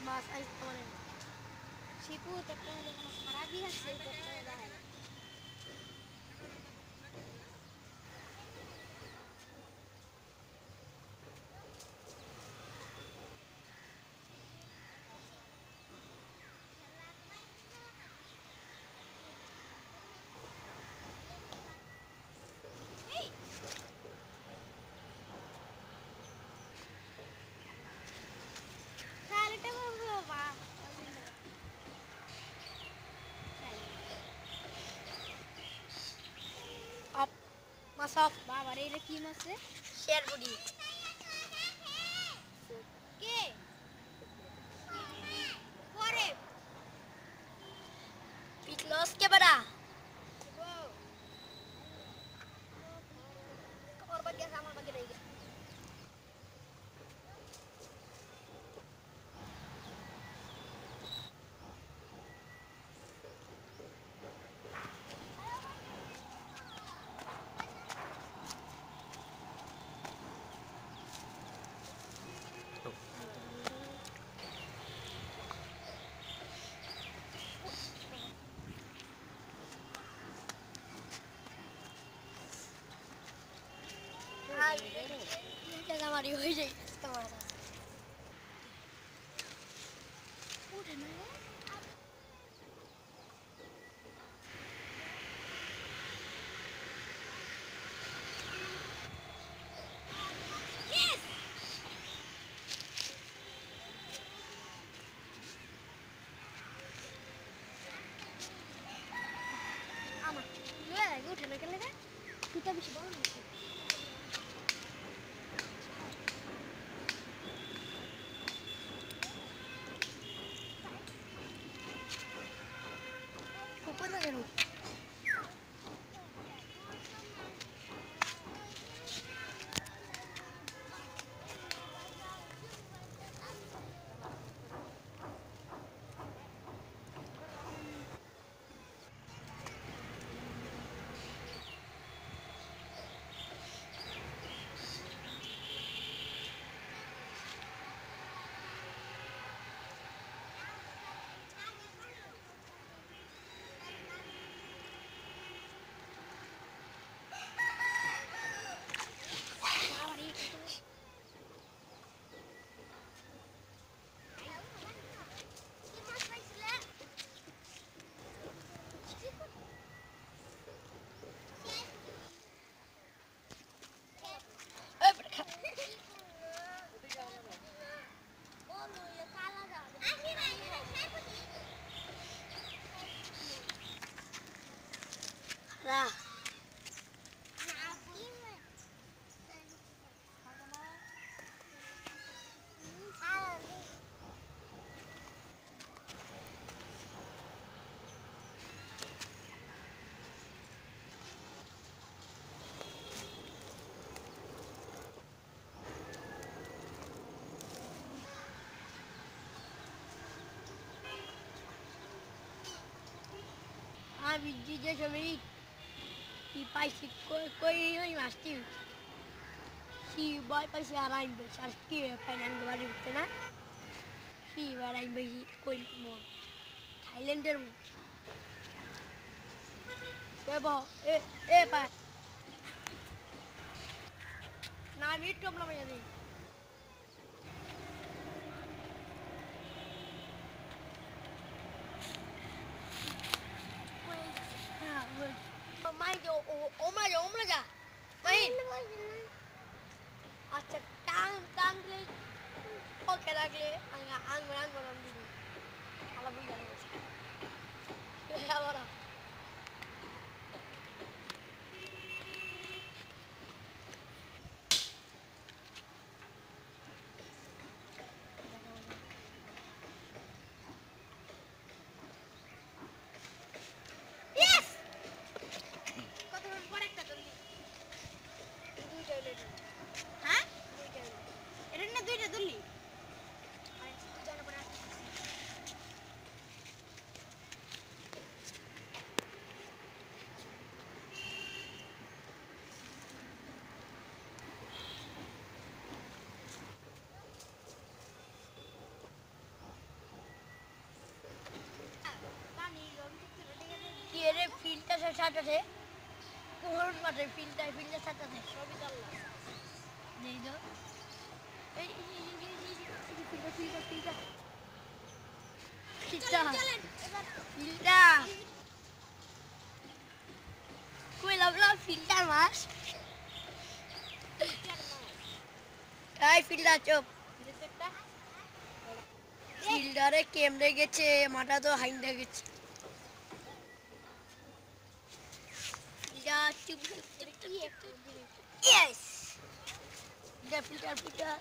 মাছ আইস তোমার শিপু তো কোনো খারাপই আছে মাছ অফ বাবা রে এটা কি মাছ রে শেরপুরি কে পরে পিকলস কে বড়া और बच गया सामान बच रही है हमारी हो जाए तुम्हारा आमा लो है उठे ना कर लेगा कितना भी बोल नहीं ऊपर ना करो Nah. Video kami di paisi koi ini masti si boy paisi arain besar ki pengen kembali betul na si arain besi koi mo Thailander mo bebo pa na video belum jadi Mai jo om laga mai acha tang le oke lagle ang bolam didi ala bui galo ya bora ছাড়তেছে হলুদ মাঠে fielder ছাড়তেছে সবই চাল্লা নেই তো এই fielder কই লাভলা fielder মাছ এই fielder চুপ ফিল্ডারে কেমড়ে গেছে মাথা তো হাইন্দা গেছে ফিল্ডার চুপ ইয়েস ফিল্ডার